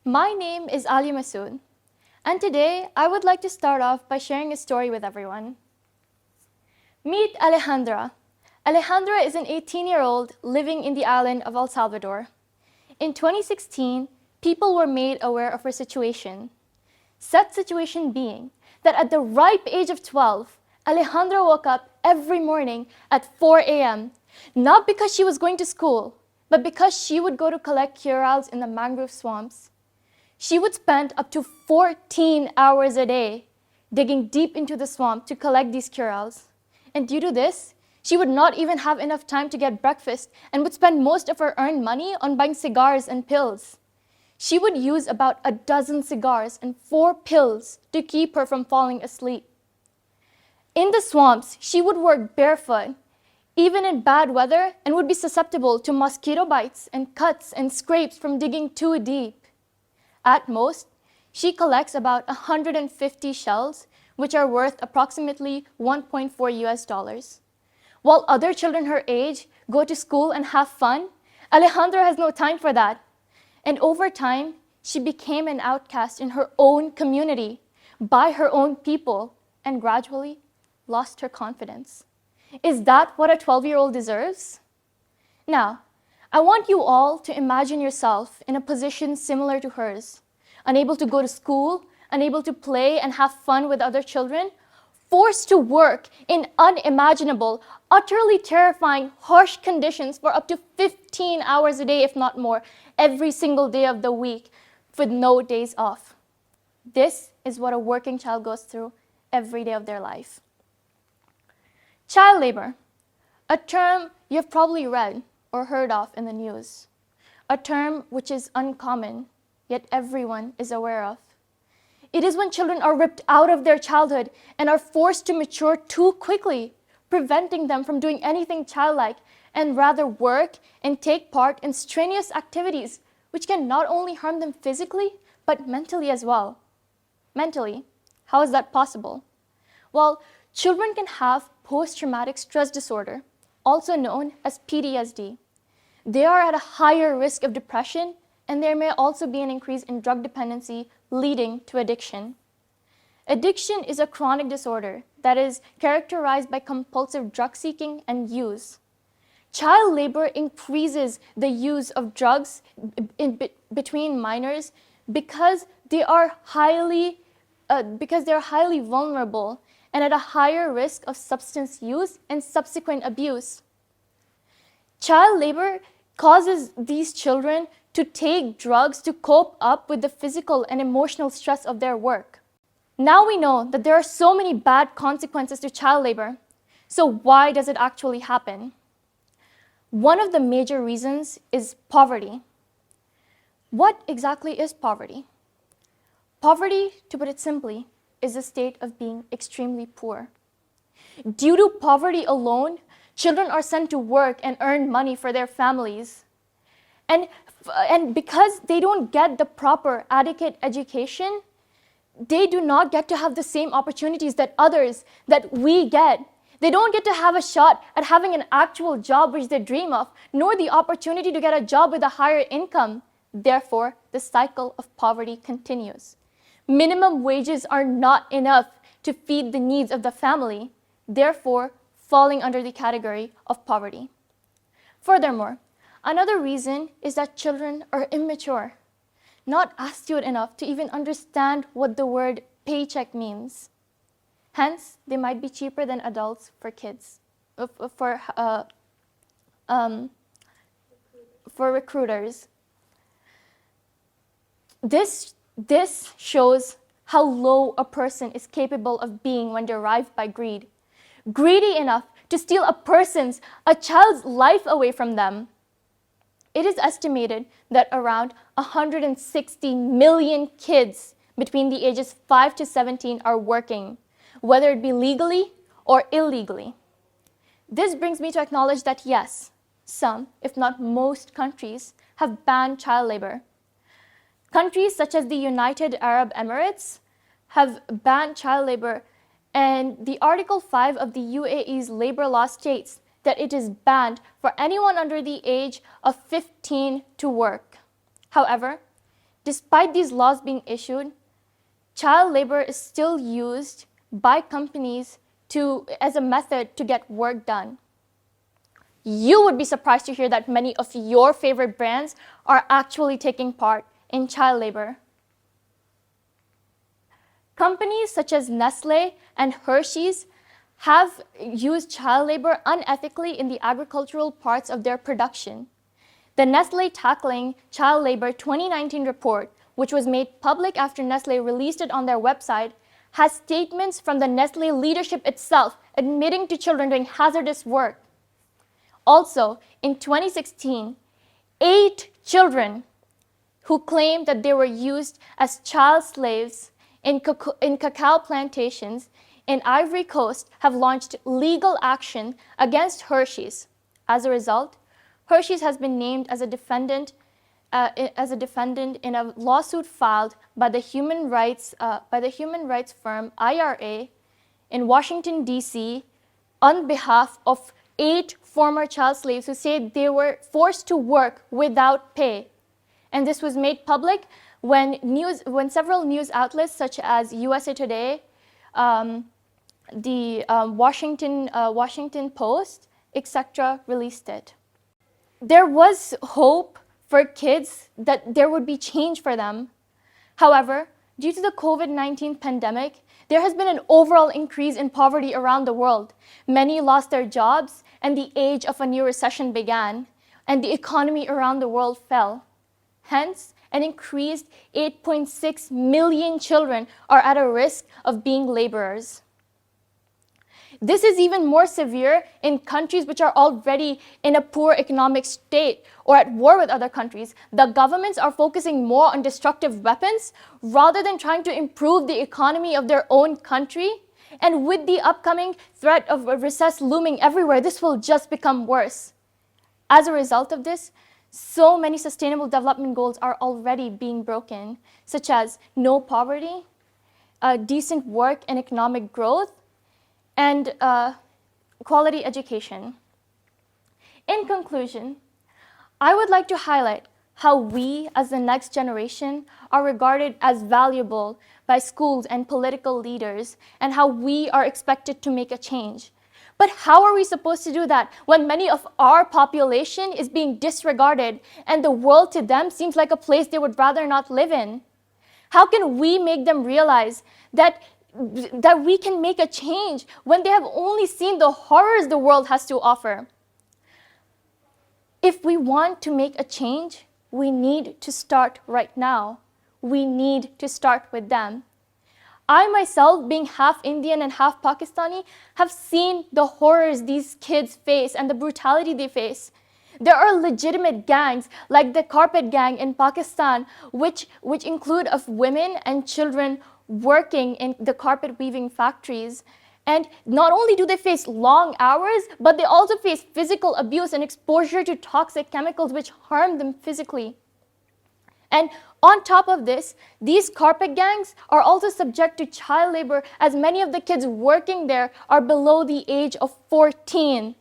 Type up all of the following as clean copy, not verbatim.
My name is Aaliya Masood, and today I would like to start off by sharing a story with everyone. Meet Alejandra. Alejandra is an 18-year-old living in the island of El Salvador. In 2016, people were made aware of her situation. Said situation being that at the ripe age of 12, Alejandra woke up every morning at 4 a.m., not because she was going to school, but because she would go to collect corals in the mangrove swamps. She would spend up to 14 hours a day digging deep into the swamp to collect these corals. And due to this, she would not even have enough time to get breakfast and would spend most of her earned money on buying cigars and pills. She would use about a dozen cigars and 4 pills to keep her from falling asleep. In the swamps, she would work barefoot, even in bad weather, and would be susceptible to mosquito bites and cuts and scrapes from digging too deep. At most, she collects about 150 shells, which are worth approximately $1.4. While other children her age go to school and have fun, Alejandra has no time for that. And over time, she became an outcast in her own community, by her own people, and gradually lost her confidence. Is that what a 12-year-old deserves? Now, I want you all to imagine yourself in a position similar to hers, unable to go to school, unable to play and have fun with other children, forced to work in unimaginable, utterly terrifying, harsh conditions for up to 15 hours a day, if not more, every single day of the week, with no days off. This is what a working child goes through every day of their life. Child labor, a term you've probably read or heard of in the news, a term which is uncommon, yet everyone is aware of. It is when children are ripped out of their childhood and are forced to mature too quickly, preventing them from doing anything childlike and rather work and take part in strenuous activities which can not only harm them physically, but mentally as well. Mentally, how is that possible? Well, children can have post-traumatic stress disorder, also known as PTSD. They are at a higher risk of depression, and there may also be an increase in drug dependency leading to addiction. Addiction is a chronic disorder that is characterized by compulsive drug seeking and use. Child labor increases the use of drugs between minors because they are highly vulnerable and at a higher risk of substance use and subsequent abuse. Child labor causes these children to take drugs to cope up with the physical and emotional stress of their work. Now we know that there are so many bad consequences to child labor. So why does it actually happen? One of the major reasons is poverty. What exactly is poverty? Poverty, to put it simply, is a state of being extremely poor. Due to poverty alone, children are sent to work and earn money for their families. And because they don't get the proper, adequate education, they do not get to have the same opportunities that we get. They don't get to have a shot at having an actual job which they dream of, nor the opportunity to get a job with a higher income. Therefore, the cycle of poverty continues. Minimum wages are not enough to feed the needs of the family, therefore falling under the category of poverty. Furthermore, another reason is that children are immature, not astute enough to even understand what the word paycheck means. Hence, they might be cheaper than adults for kids, for recruiters. This shows how low a person is capable of being when derived by greed. Greedy enough to steal a child's life away from them. It is estimated that around 160 million kids between the ages 5 to 17 are working, whether it be legally or illegally. This brings me to acknowledge that yes, some, if not most countries, have banned child labor. Countries such as the United Arab Emirates have banned child labor, and the Article 5 of the UAE's labor law states that it is banned for anyone under the age of 15 to work. However, despite these laws being issued, child labor is still used by companies as a method to get work done. You would be surprised to hear that many of your favorite brands are actually taking part in child labor. Companies such as Nestle and Hershey's have used child labor unethically in the agricultural parts of their production. The Nestle Tackling Child Labor 2019 report, which was made public after Nestle released it on their website, has statements from the Nestle leadership itself admitting to children doing hazardous work. Also, in 2016, 8 children who claimed that they were used as child slaves in cacao plantations in Ivory Coast have launched legal action against Hershey's. As a result, Hershey's has been named as a defendant in a lawsuit filed by the human rights firm IRA in Washington, D.C. on behalf of 8 former child slaves who say they were forced to work without pay. And this was made public when several news outlets such as USA Today, the Washington Post, etc. released it. There was hope for kids that there would be change for them. However, due to the COVID-19 pandemic, there has been an overall increase in poverty around the world. Many lost their jobs, and the age of a new recession began, and the economy around the world fell. Hence, an increased 8.6 million children are at a risk of being laborers. This is even more severe in countries which are already in a poor economic state or at war with other countries. The governments are focusing more on destructive weapons rather than trying to improve the economy of their own country. And with the upcoming threat of a recess looming everywhere, this will just become worse. As a result of this, so many sustainable development goals are already being broken, such as no poverty, decent work and economic growth, and quality education. In conclusion, I would like to highlight how we, as the next generation, are regarded as valuable by schools and political leaders, and how we are expected to make a change. But how are we supposed to do that when many of our population is being disregarded and the world to them seems like a place they would rather not live in? How can we make them realize that we can make a change when they have only seen the horrors the world has to offer? If we want to make a change, we need to start right now. We need to start with them. I myself, being half Indian and half Pakistani, have seen the horrors these kids face and the brutality they face. There are legitimate gangs like the carpet gang in Pakistan, which include of women and children working in the carpet weaving factories. And not only do they face long hours, but they also face physical abuse and exposure to toxic chemicals which harm them physically. And on top of this, these carpet gangs are also subject to child labor, as many of the kids working there are below the age of 14.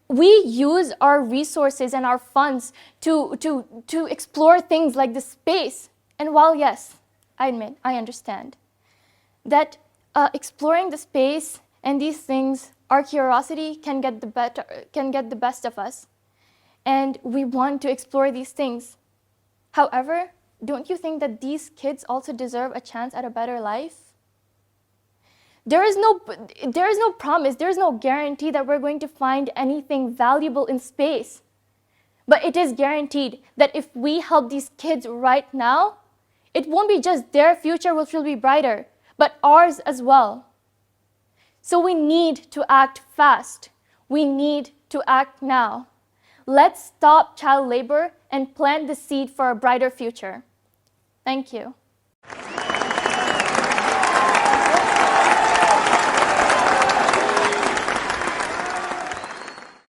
We use our resources and our funds to explore things like the space. And while yes, I admit, I understand that exploring the space and these things, our curiosity can get the best of us, and we want to explore these things. However, don't you think that these kids also deserve a chance at a better life? There is no promise, there is no guarantee that we're going to find anything valuable in space. But it is guaranteed that if we help these kids right now, it won't be just their future which will be brighter, but ours as well. So we need to act fast. We need to act now. Let's stop child labor and plant the seed for a brighter future. Thank you.